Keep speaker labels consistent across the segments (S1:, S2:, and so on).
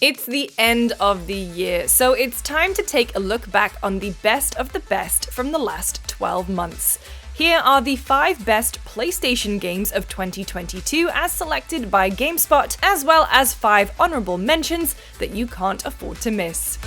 S1: It's the end of the year, so it's time to take a look back on the best of the best from the last 12 months. Here are the 5 best PlayStation games of 2022 as selected by GameSpot, as well as 5 honorable mentions that you can't afford to miss.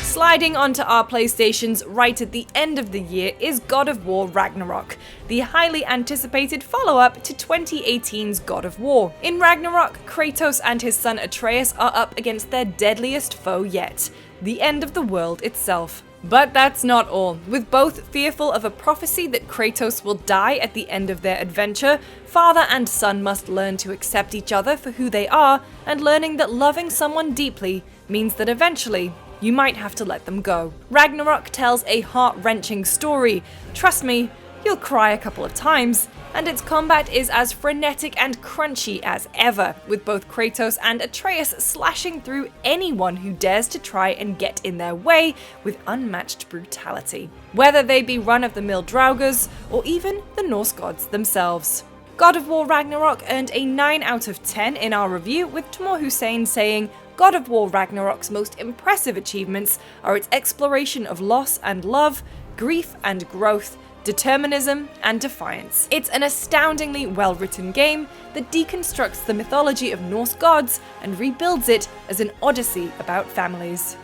S1: Sliding onto our PlayStations right at the end of the year is God of War Ragnarok, the highly anticipated follow-up to 2018's God of War. In Ragnarok, Kratos and his son Atreus are up against their deadliest foe yet, the end of the world itself. But that's not all. With both fearful of a prophecy that Kratos will die at the end of their adventure, father and son must learn to accept each other for who they are, and learning that loving someone deeply means that eventually you might have to let them go. Ragnarok tells a heart-wrenching story. Trust me, you'll cry a couple of times. And its combat is as frenetic and crunchy as ever, with both Kratos and Atreus slashing through anyone who dares to try and get in their way with unmatched brutality. Whether they be run-of-the-mill Draugrs, or even the Norse gods themselves. God of War Ragnarok earned a 9 out of 10 in our review, with Tamor Hussein saying, God of War Ragnarok's most impressive achievements are its exploration of loss and love, grief and growth, determinism and defiance. It's an astoundingly well-written game that deconstructs the mythology of Norse gods and rebuilds it as an odyssey about families.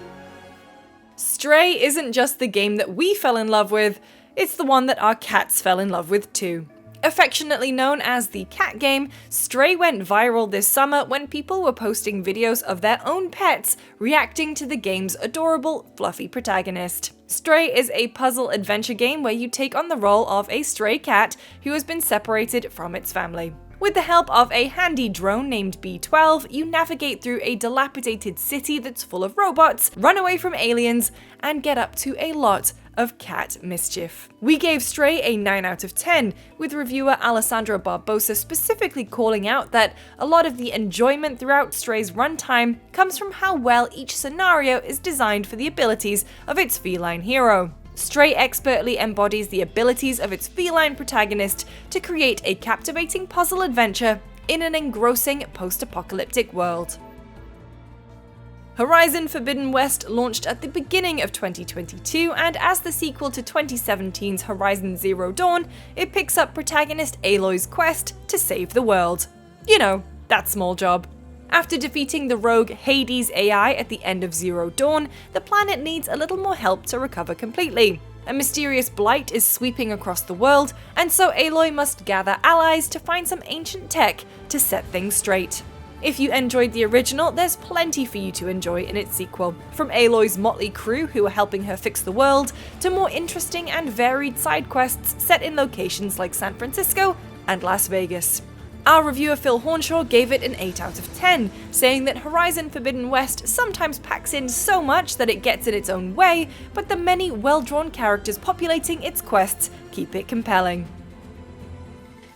S1: Stray isn't just the game that we fell in love with, it's the one that our cats fell in love with too. Affectionately known as the cat game, Stray went viral this summer when people were posting videos of their own pets reacting to the game's adorable, fluffy protagonist. Stray is a puzzle adventure game where you take on the role of a stray cat who has been separated from its family. With the help of a handy drone named B12, you navigate through a dilapidated city that's full of robots, run away from aliens, and get up to a lot of cat mischief. We gave Stray a 9 out of 10, with reviewer Alessandro Barbosa specifically calling out that a lot of the enjoyment throughout Stray's runtime comes from how well each scenario is designed for the abilities of its feline hero. Stray expertly embodies the abilities of its feline protagonist to create a captivating puzzle adventure in an engrossing post-apocalyptic world. Horizon Forbidden West launched at the beginning of 2022, and as the sequel to 2017's Horizon Zero Dawn, it picks up protagonist Aloy's quest to save the world. You know, that small job. After defeating the rogue Hades AI at the end of Zero Dawn, the planet needs a little more help to recover completely. A mysterious blight is sweeping across the world, and so Aloy must gather allies to find some ancient tech to set things straight. If you enjoyed the original, there's plenty for you to enjoy in its sequel, from Aloy's motley crew who are helping her fix the world, to more interesting and varied side quests set in locations like San Francisco and Las Vegas. Our reviewer Phil Hornshaw gave it an 8 out of 10, saying that Horizon Forbidden West sometimes packs in so much that it gets in its own way, but the many well-drawn characters populating its quests keep it compelling.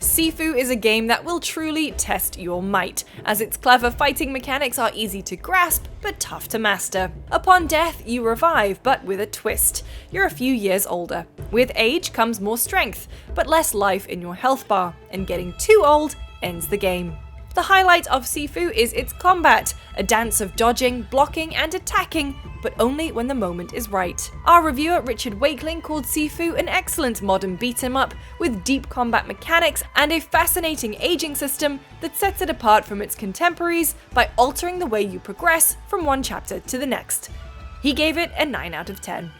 S1: Sifu is a game that will truly test your might, as its clever fighting mechanics are easy to grasp, but tough to master. Upon death, you revive, but with a twist. You're a few years older. With age comes more strength, but less life in your health bar, and getting too old ends the game. The highlight of Sifu is its combat, a dance of dodging, blocking, and attacking, but only when the moment is right. Our reviewer Richard Wakeling called Sifu an excellent modern beat-em-up with deep combat mechanics and a fascinating aging system that sets it apart from its contemporaries by altering the way you progress from one chapter to the next. He gave it a 9 out of 10.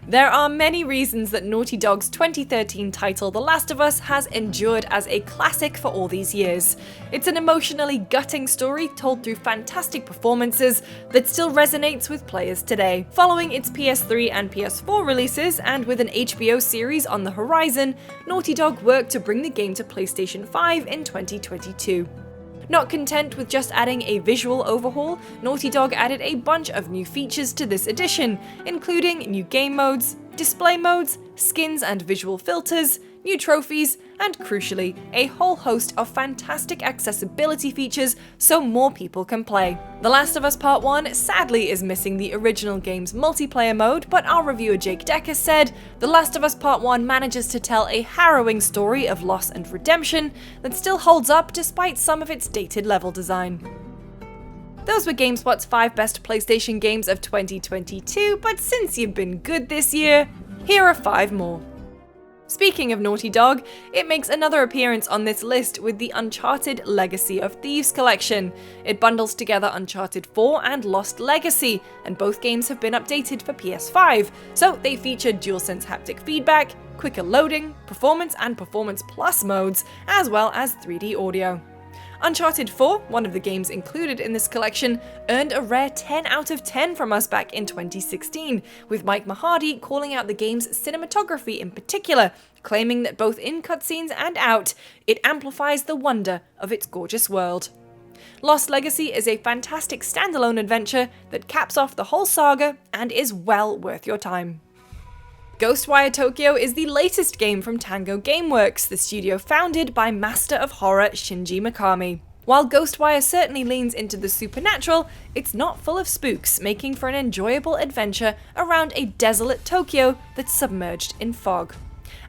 S1: There are many reasons that Naughty Dog's 2013 title The Last of Us has endured as a classic for all these years. It's an emotionally gutting story told through fantastic performances that still resonates with players today. Following its PS3 and PS4 releases, and with an HBO series on the horizon, Naughty Dog worked to bring the game to PlayStation 5 in 2022. Not content with just adding a visual overhaul, Naughty Dog added a bunch of new features to this edition, including new game modes, display modes, skins and visual filters, new trophies, and crucially, a whole host of fantastic accessibility features so more people can play. The Last of Us Part 1 sadly is missing the original game's multiplayer mode, but our reviewer Jake Decker said, The Last of Us Part 1 manages to tell a harrowing story of loss and redemption that still holds up despite some of its dated level design. Those were GameSpot's 5 best PlayStation games of 2022, but since you've been good this year, here are 5 more. Speaking of Naughty Dog, it makes another appearance on this list with the Uncharted Legacy of Thieves collection. It bundles together Uncharted 4 and Lost Legacy, and both games have been updated for PS5, so they feature DualSense haptic feedback, quicker loading, performance and performance plus modes, as well as 3D audio. Uncharted 4, one of the games included in this collection, earned a rare 10 out of 10 from us back in 2016, with Mike Mahady calling out the game's cinematography in particular, claiming that both in cutscenes and out, it amplifies the wonder of its gorgeous world. Lost Legacy is a fantastic standalone adventure that caps off the whole saga and is well worth your time. Ghostwire Tokyo is the latest game from Tango Gameworks, the studio founded by Master of Horror Shinji Mikami. While Ghostwire certainly leans into the supernatural, it's not full of spooks, making for an enjoyable adventure around a desolate Tokyo that's submerged in fog.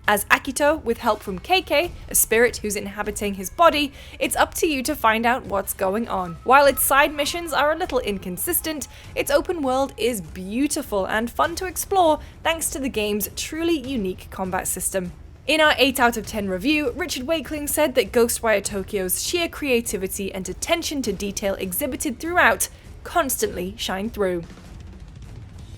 S1: As Akito, with help from KK, a spirit who's inhabiting his body, it's up to you to find out what's going on. While its side missions are a little inconsistent, its open world is beautiful and fun to explore thanks to the game's truly unique combat system. In our 8 out of 10 review, Richard Wakeling said that Ghostwire Tokyo's sheer creativity and attention to detail exhibited throughout constantly shine through.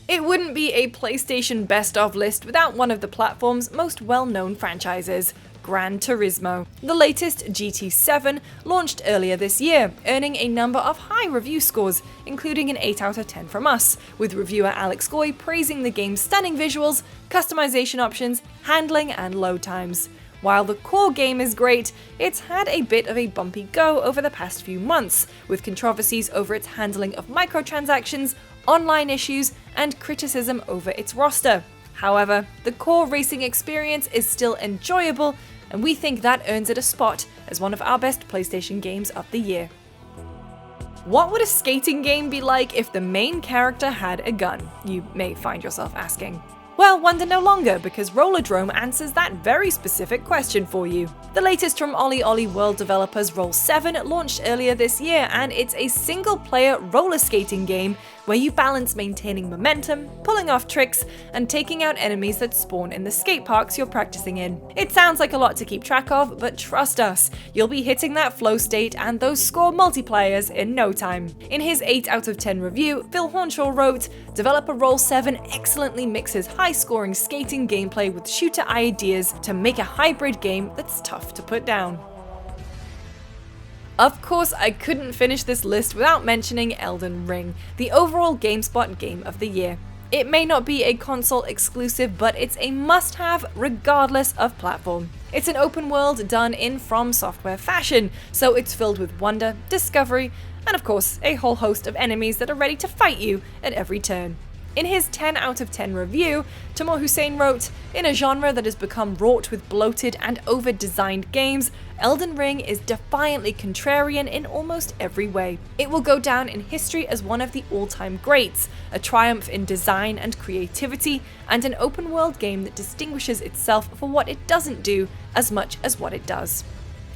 S1: It wouldn't be a PlayStation Best Of list without one of the platform's most well-known franchises, Gran Turismo. The latest GT7 launched earlier this year, earning a number of high review scores, including an 8 out of 10 from us, with reviewer Alex Goy praising the game's stunning visuals, customization options, handling, and load times. While the core game is great, it's had a bit of a bumpy go over the past few months, with controversies over its handling of microtransactions, online issues, and criticism over its roster. However, the core racing experience is still enjoyable, and we think that earns it a spot as one of our best PlayStation games of the year. What would a skating game be like if the main character had a gun? You may find yourself asking. Well, wonder no longer, because Rollerdrome answers that very specific question for you. The latest from Ollie Ollie World developers Roll7 launched earlier this year, and it's a single-player roller skating game where you balance maintaining momentum, pulling off tricks, and taking out enemies that spawn in the skate parks you're practicing in. It sounds like a lot to keep track of, but trust us, you'll be hitting that flow state and those score multiplayers in no time. In his 8 out of 10 review, Phil Hornshaw wrote, "Developer Roll7 excellently mixes high-scoring skating gameplay with shooter ideas to make a hybrid game that's tough to put down." Of course, I couldn't finish this list without mentioning Elden Ring, the overall GameSpot Game of the Year. It may not be a console exclusive, but it's a must-have regardless of platform. It's an open world done in From Software fashion, so it's filled with wonder, discovery, and of course, a whole host of enemies that are ready to fight you at every turn. In his 10 out of 10 review, Timur Hussein wrote, "In a genre that has become wrought with bloated and over-designed games, Elden Ring is defiantly contrarian in almost every way. It will go down in history as one of the all-time greats, a triumph in design and creativity, and an open-world game that distinguishes itself for what it doesn't do as much as what it does."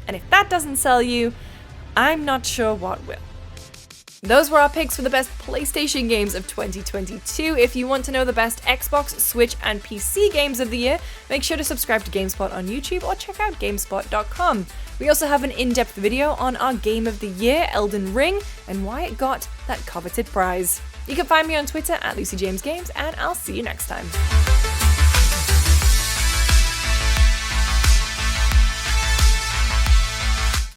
S1: And if that doesn't sell you, I'm not sure what will. Those were our picks for the best PlayStation games of 2022. If you want to know the best Xbox, Switch, and PC games of the year, make sure to subscribe to GameSpot on YouTube or check out GameSpot.com. We also have an in-depth video on our game of the year, Elden Ring, and why it got that coveted prize. You can find me on Twitter at LucyJamesGames, and I'll see you next time.